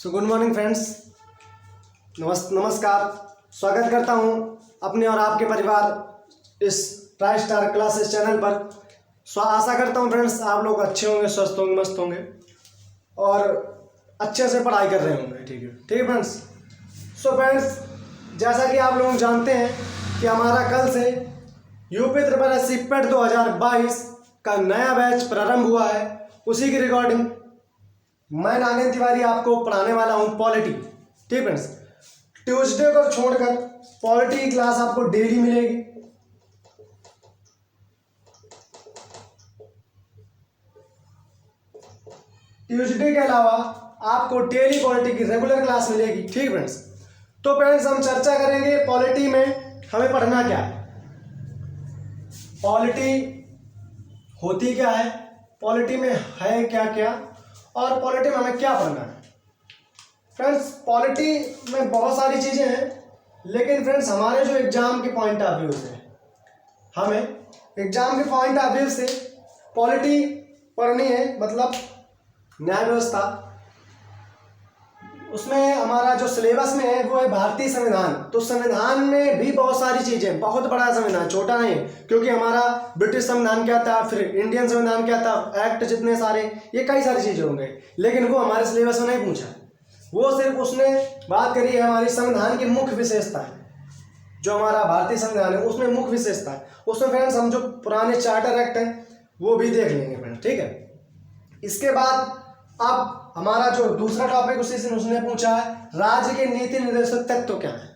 Good morning friends. नमस्कार। स्वागत करता हूं अपने और आपके परिवार इस ट्राई स्टार क्लासेस चैनल पर। आशा करता हूं फ्रेंड्स आप लोग अच्छे होंगे, स्वस्थ होंगे, मस्त होंगे और अच्छे से पढ़ाई कर रहे होंगे। ठीक है फ्रेंड्स। फ्रेंड्स, जैसा कि आप लोग जानते हैं कि हमारा कल से यूपी ट्रिपल एससी पेट 2022 का नया बैच प्रारंभ हुआ है। उसी की रिकॉर्डिंग मैं नागेंद्र तिवारी आपको पढ़ाने वाला हूं पॉलिटी। ठीक फ्रेंड्स, ट्यूसडे को छोड़कर पॉलिटी की क्लास आपको डेली मिलेगी। ट्यूसडे के अलावा आपको डेली पॉलिटी की रेगुलर क्लास मिलेगी। ठीक फ्रेंड्स, तो फ्रेंड्स हम चर्चा करेंगे पॉलिटी में हमें पढ़ना क्या है, पॉलिटी होती क्या है, पॉलिटी में है क्या क्या और पॉलिटी में हमें क्या पढ़ना है। फ्रेंड्स, पॉलिटी में बहुत सारी चीज़ें हैं, लेकिन फ्रेंड्स हमारे जो एग्जाम के पॉइंट ऑफ व्यू से हमें एग्जाम के पॉइंट ऑफ व्यू से पॉलिटी पढ़नी है, मतलब न्याय व्यवस्था। उसमें हमारा जो सिलेबस में है वो है भारतीय संविधान। तो संविधान में भी बहुत सारी चीज़ें, बहुत बड़ा संविधान, छोटा नहीं है, क्योंकि हमारा ब्रिटिश संविधान क्या था, फिर इंडियन संविधान क्या था, एक्ट जितने सारे, ये कई सारी चीज़ें होंगे, लेकिन वो हमारे सिलेबस में नहीं पूछा। वो सिर्फ उसने बात करी है हमारी संविधान की मुख्य विशेषता है। जो हमारा भारतीय संविधान है उसमें मुख्य विशेषता है। उसमें फ्रेंड्स हम जो पुराने चार्टर एक्ट हैं वो भी देख लेंगे फ्रेंड्स। ठीक है, इसके बाद अब हमारा जो दूसरा टॉपिक उसी से उसने पूछा है, राज्य के नीति निर्देशक तत्व क्या है।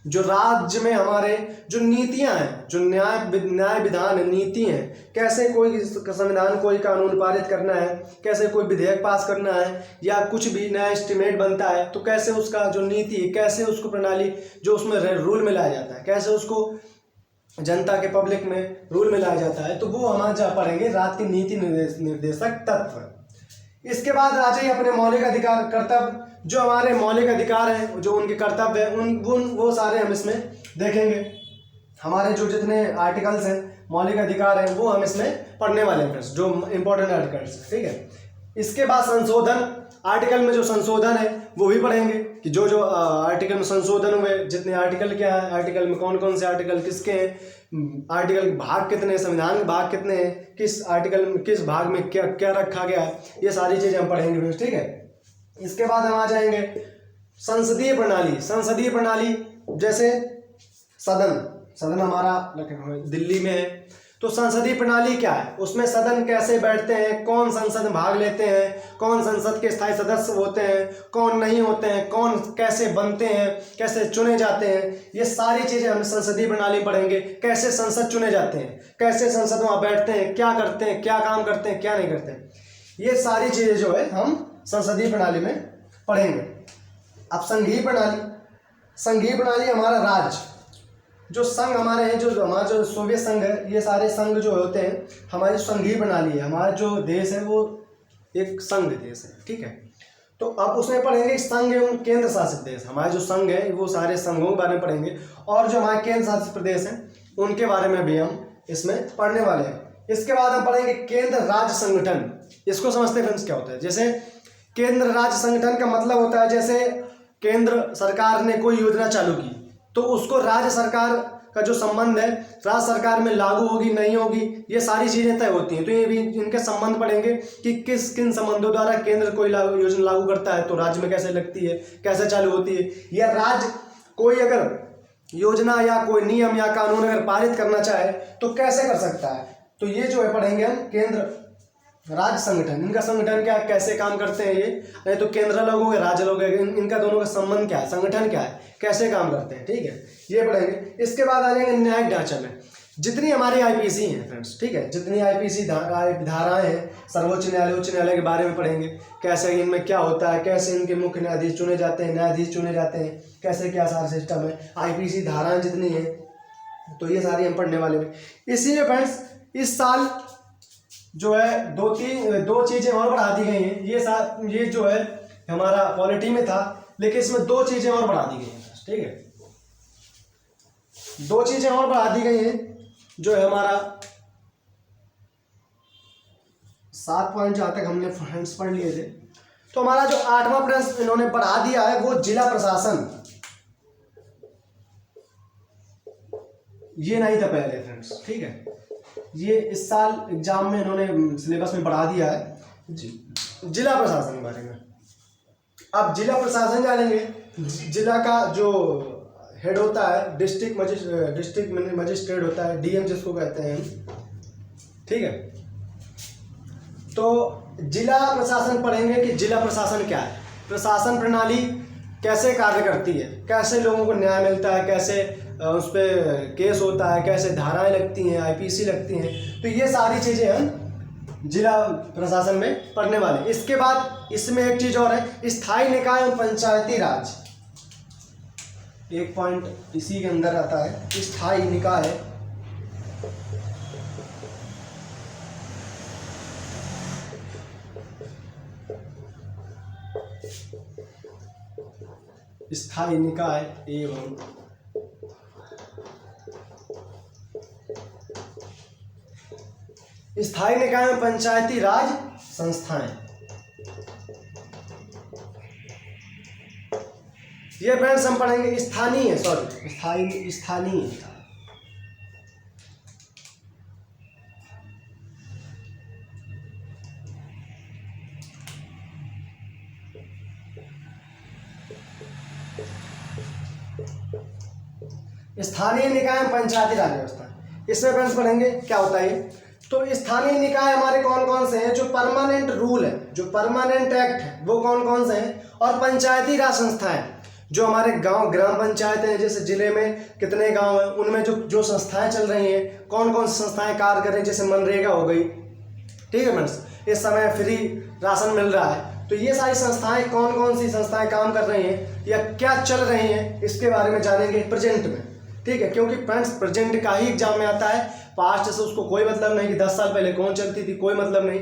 जो राज्य में हमारे जो नीतियां हैं, जो न्याय विधान नीति हैं, कैसे कोई संविधान, कोई कानून पारित करना है, कैसे कोई विधेयक पास करना है, या कुछ भी नया एस्टिमेट बनता है तो कैसे उसका जो नीति है, कैसे उसको प्रणाली जो उसमें रूल में लाया जाता है, कैसे उसको जनता के पब्लिक में रूल में लाया जाता है, तो वो हम आज पढ़ेंगे राज्य के नीति निर्देशक तत्व। इसके बाद आ जाइए अपने मौलिक अधिकार कर्तव्य। जो हमारे मौलिक अधिकार हैं, जो उनके कर्तव्य हैं, वो सारे हम इसमें देखेंगे। हमारे जो जितने आर्टिकल्स हैं, मौलिक अधिकार हैं, वो हम इसमें पढ़ने वाले हैं फ्रेंड्स, जो इंपॉर्टेंट आर्टिकल्स हैं। ठीक है, इसके बाद संशोधन, आर्टिकल में जो संशोधन है वो भी पढ़ेंगे कि जो जो आर्टिकल में संशोधन हुए, जितने आर्टिकल क्या है, आर्टिकल में कौन कौन से आर्टिकल किसके हैं, आर्टिकल के भाग कितने हैं, संविधान के भाग कितने हैं, किस आर्टिकल में किस भाग में क्या क्या रखा गया है, ये सारी चीज़ें हम पढ़ेंगे। ठीक है, इसके बाद हम आ जाएंगे संसदीय प्रणाली। संसदीय प्रणाली जैसे सदन हमारा दिल्ली में है, तो संसदीय प्रणाली क्या है, उसमें सदन कैसे बैठते हैं, कौन संसद में भाग लेते हैं, कौन संसद के स्थायी सदस्य होते हैं, कौन नहीं होते हैं, कौन कैसे बनते हैं, कैसे चुने जाते हैं, ये सारी चीज़ें हम संसदीय प्रणाली पढ़ेंगे। कैसे संसद चुने जाते हैं, कैसे संसद वहाँ बैठते हैं, क्या करते हैं, क्या काम करते हैं, क्या नहीं करते हैं, ये सारी चीज़ें जो है हम संसदीय प्रणाली में पढ़ेंगे। अब संघीय प्रणाली, संघीय प्रणाली हमारा राज्य, जो संघ हमारे हैं, जो हमारा जो सोवियत संघ है, ये सारे संघ जो होते हैं हमारी संघीय प्रणाली है। हमारा जो देश है वो एक संघ देश है। ठीक है, तो अब उसमें पढ़ेंगे संघ एवं केंद्र शासित देश। हमारे जो संघ है वो सारे संघों के बारे में पढ़ेंगे, और जो हमारे केंद्र शासित प्रदेश हैं उनके बारे में भी हम इसमें पढ़ने वाले हैं। इसके बाद हम पढ़ेंगे केंद्र राज्य संगठन। इसको समझते हैं फ्रेंड्स क्या होता है। जैसे केंद्र राज्य संगठन का मतलब होता है, जैसे केंद्र सरकार ने कोई योजना चालू की तो उसको राज्य सरकार का जो संबंध है, राज्य सरकार में लागू होगी नहीं होगी, ये सारी चीज़ें तय होती हैं। तो ये भी इनके संबंध पढ़ेंगे कि किन संबंधों द्वारा केंद्र कोई योजना लागू करता है तो राज्य में कैसे लगती है, कैसे चालू होती है, या राज्य कोई अगर योजना या कोई नियम या कानून अगर पारित करना चाहे तो कैसे कर सकता है। तो ये जो है पढ़ेंगे हम केंद्र राज्य संगठन। इनका संगठन क्या, कैसे काम करते हैं ये, नहीं तो केंद्र लोग हो गए, राज्य लोग हैं, इनका दोनों का संबंध क्या है, संगठन क्या है, कैसे काम करते हैं। ठीक है, ये पढ़ेंगे। इसके बाद आ जाएंगे न्यायिक ढांचा में। जितनी हमारी आईपीसी हैं फ्रेंड्स, ठीक है, जितनी आईपीसी धाराएं हैं, सर्वोच्च न्यायालय, उच्च न्यायालय के बारे में पढ़ेंगे। कैसे इनमें क्या होता है, कैसे इनके मुख्य न्यायाधीश चुने जाते हैं, न्यायाधीश चुने जाते हैं, कैसे क्या सारा सिस्टम है, आईपीसी धाराएं जितनी हैं, तो ये सारी हम पढ़ने वाले हैं। इसीलिए फ्रेंड्स इस साल जो है दो चीज़ें और बढ़ा दी गई हैं। ये जो है हमारा पॉलिटी में था, लेकिन इसमें दो चीज़ें और बढ़ा दी गई हैं। ठीक है, दो चीज़ें और बढ़ा दी गई हैं, जो है हमारा 7 पॉइंट जहाँ तक हमने फ्रेंड्स पढ़ लिए थे, तो हमारा जो 8वां फ्रेंड्स इन्होंने बढ़ा दिया है वो जिला प्रशासन, ये नहीं था पहले फ्रेंड्स, ठीक है। ये इस साल एग्जाम में इन्होंने सिलेबस में बढ़ा दिया है जिला प्रशासन के बारे में। अब जिला प्रशासन जानेंगे। जिला का जो हेड होता है डिस्ट्रिक्ट मजिस्ट्रेट होता है, डीएम जिसको कहते हैं, ठीक है। तो जिला प्रशासन पढ़ेंगे कि जिला प्रशासन क्या है, प्रशासन प्रणाली कैसे कार्य करती है, कैसे लोगों को न्याय मिलता है, कैसे उस पर केस होता है, कैसे धाराएं लगती हैं, आईपीसी लगती हैं। तो ये सारी चीज़ें हम जिला प्रशासन में पढ़ने वाले। इसके बाद इसमें एक चीज़ और है, स्थायी निकाय और पंचायती राज, एक पॉइंट इसी के अंदर आता है, स्थायी निकाय स्थायी निकाय एवं स्थायी निकाय में पंचायती राज संस्थाएं। ये फ्रेंड्स हम पढ़ेंगे स्थानीय स्थानीय निकाय में पंचायती राज व्यवस्था। इसमें फ्रेंड्स पढ़ेंगे क्या होता है। तो स्थानीय निकाय हमारे कौन कौन से हैं, जो परमानेंट रूल है, जो परमानेंट एक्ट है, वो कौन कौन से हैं, और पंचायती राज संस्थाएं जो हमारे गांव ग्राम पंचायत हैं, जैसे जिले में कितने गांव हैं उनमें जो संस्थाएं चल रही हैं, कौन कौन सी संस्थाएं कार्य कर रही हैं, जैसे मनरेगा हो गई, ठीक है फ्रेंड्स, इस समय फ्री राशन मिल रहा है। तो ये सारी संस्थाएं कौन कौन सी संस्थाएं काम कर रही हैं या क्या चल रही हैं, इसके बारे में जानेंगे प्रेजेंट में, ठीक है। क्योंकि फ्रेंड्स प्रेजेंट का ही एग्जाम में आता है, पास्ट से उसको कोई मतलब नहीं कि 10 साल पहले कौन चलती थी, कोई मतलब नहीं।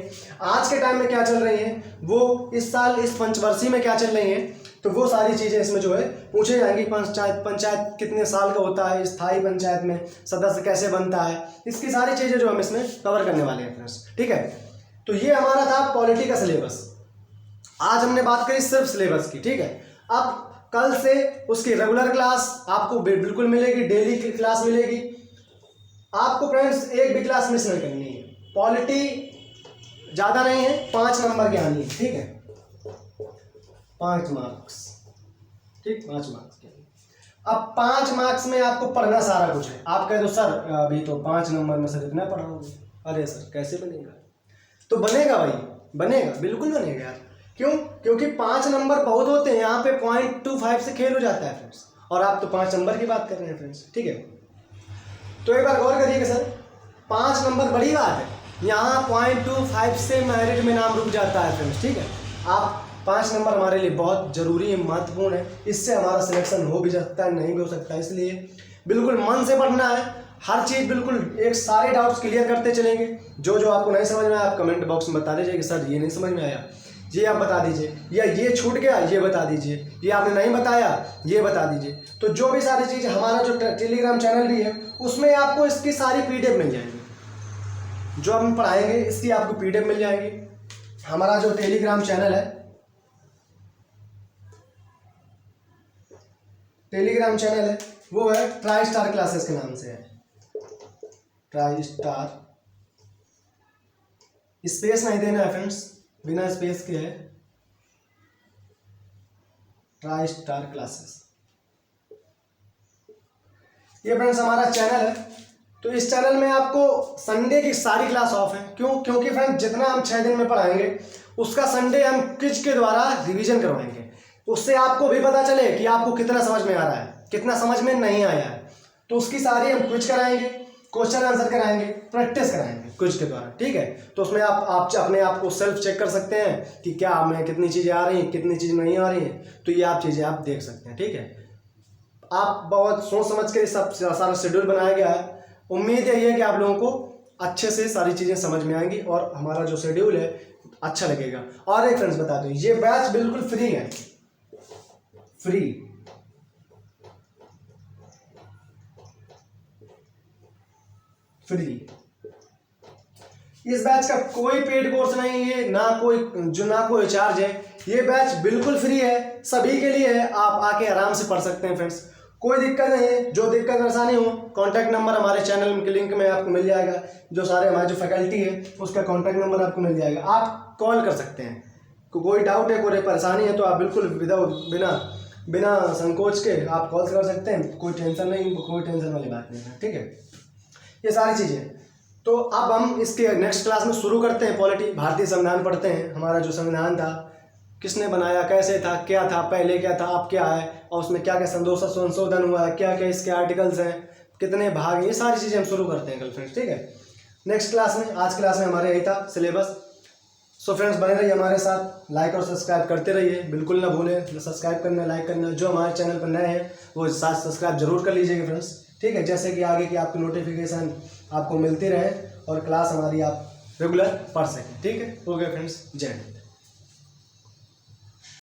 आज के टाइम में क्या चल रही है, वो इस साल इस पंचवर्षीय में क्या चल रही है, तो वो सारी चीज़ें इसमें जो है पूछे जाएंगी। पंचायत कितने साल का होता है, स्थायी पंचायत में सदस्य कैसे बनता है, इसकी सारी चीज़ें जो हम इसमें कवर करने वाले हैं फ्रेंड्स, ठीक है। तो ये हमारा था पॉलिटी का सिलेबस। आज हमने बात करी सिर्फ सिलेबस की, ठीक है। अब कल से उसकी रेगुलर क्लास आपको बिल्कुल मिलेगी, डेली की क्लास मिलेगी आपको फ्रेंड्स, एक भी क्लास मिस नहीं करनी है। पॉलिटी ज़्यादा नहीं है, 5 नंबर की आनी है, ठीक है, 5 मार्क्स, ठीक, 5 मार्क्स के। अब 5 मार्क्स में आपको पढ़ना सारा कुछ है। आप कह दो सर अभी तो 5 नंबर में सर इतना पढ़ाओगे, अरे सर कैसे बनेगा, तो बनेगा भाई, बनेगा, बिल्कुल बनेगा यार। क्यों? क्योंकि 5 नंबर बहुत होते हैं, यहाँ पे 0.25 से खेल हो जाता है फ्रेंड्स, और आप तो 5 नंबर की बात कर रहे हैं फ्रेंड्स, ठीक है। तो एक बार गौर करिएगा सर, 5 नंबर बड़ी बात है, यहाँ 0.25 से मेरिट में नाम रुक जाता है फ्रेंड्स, ठीक है। आप 5 नंबर हमारे लिए बहुत जरूरी है, महत्वपूर्ण है, इससे हमारा सिलेक्शन हो भी सकता है, नहीं भी हो सकता है, इसलिए बिल्कुल मन से पढ़ना है। हर चीज़ बिल्कुल एक सारे डाउट्स क्लियर करते चलेंगे। जो जो आपको नहीं समझ में आया आप कमेंट बॉक्स में बता दीजिए कि सर ये नहीं समझ में आया, ये आप बता दीजिए, या ये छूट गया ये बता दीजिए, ये आपने नहीं बताया ये बता दीजिए। तो जो भी सारी चीज़, हमारा जो टेलीग्राम चैनल भी है उसमें आपको इसकी सारी PDF मिल जाएंगी, जो हम पढ़ाएंगे इसकी आपको PDF मिल जाएंगी। हमारा जो टेलीग्राम चैनल है, वो है ट्राई स्टार क्लासेस के नाम से है, ट्राई स्टार, स्पेस नहीं देना है फ्रेंड्स, बिना स्पेस के है, ट्राई स्टार क्लासेस। ये फ्रेंड्स हमारा चैनल है। तो इस चैनल में आपको संडे की सारी क्लास ऑफ है। क्यों? क्योंकि फ्रेंड्स जितना हम 6 दिन में पढ़ाएंगे उसका संडे हम क्विज के द्वारा रिवीजन करवाएंगे, उससे आपको भी पता चले कि आपको कितना समझ में आ रहा है, कितना समझ में नहीं आया है। तो उसकी सारी हम क्विज कराएंगे, क्वेश्चन आंसर कराएंगे, प्रैक्टिस कराएंगे क्विज के द्वारा, ठीक है। तो उसमें आप अपने आप को सेल्फ चेक कर सकते हैं कि क्या हमें कितनी चीज़ें आ रही हैं, कितनी चीज़ नहीं आ रही हैं। तो ये आप चीज़ें आप देख सकते हैं, ठीक है। आप बहुत सोच समझ के सब सारा शेड्यूल बनाया गया है। उम्मीद यही है कि आप लोगों को अच्छे से सारी चीज़ें समझ में आएंगी और हमारा जो शेड्यूल है अच्छा लगेगा। और एक फ्रेंड्स बता दूँ, ये बैच बिल्कुल फ्री है, फ्री, इस बैच का कोई पेड कोर्स नहीं है, ना कोई चार्ज है। ये बैच बिल्कुल फ्री है, सभी के लिए है। आप आके आराम से पढ़ सकते हैं फ्रेंड्स, कोई दिक्कत नहीं है। जो दिक्कत परेशानी हो, कॉन्टैक्ट नंबर हमारे चैनल के लिंक में आपको मिल जाएगा। जो सारे हमारे जो फैकल्टी है उसका कॉन्टैक्ट नंबर आपको मिल जाएगा, आप कॉल कर सकते हैं। कोई डाउट है, कोई परेशानी है तो आप बिल्कुल बिना संकोच के आप कॉल कर सकते हैं। कोई टेंशन नहीं, कोई टेंशन वाली बात नहीं है, ठीक है। ये सारी चीज़ें तो अब हम इसके नेक्स्ट क्लास में शुरू करते हैं। पॉलिटी, भारतीय संविधान पढ़ते हैं। हमारा जो संविधान था, किसने बनाया, कैसे था, क्या था, पहले क्या था, अब क्या है, और उसमें क्या क्या संशोधन हुआ है, क्या क्या इसके आर्टिकल्स हैं, कितने भाग हैं, ये सारी चीज़ें हम शुरू करते हैं कल फ्रेंड्स, ठीक है। नेक्स्ट क्लास में, आज क्लास में हमारे यही था सिलेबस। सो फ्रेंड्स बने रहिए हमारे साथ, लाइक और सब्सक्राइब करते रहिए, बिल्कुल ना भूलें सब्सक्राइब करना, लाइक करना। जो हमारे चैनल पर नए हैं वो साथ सब्सक्राइब जरूर कर लीजिएगा फ्रेंड्स, ठीक है, जैसे कि आगे की आपकी नोटिफिकेशन आपको मिलती रहे और क्लास हमारी आप रेगुलर पढ़ सकें, ठीक है। ओके फ्रेंड्स, जय हिंद।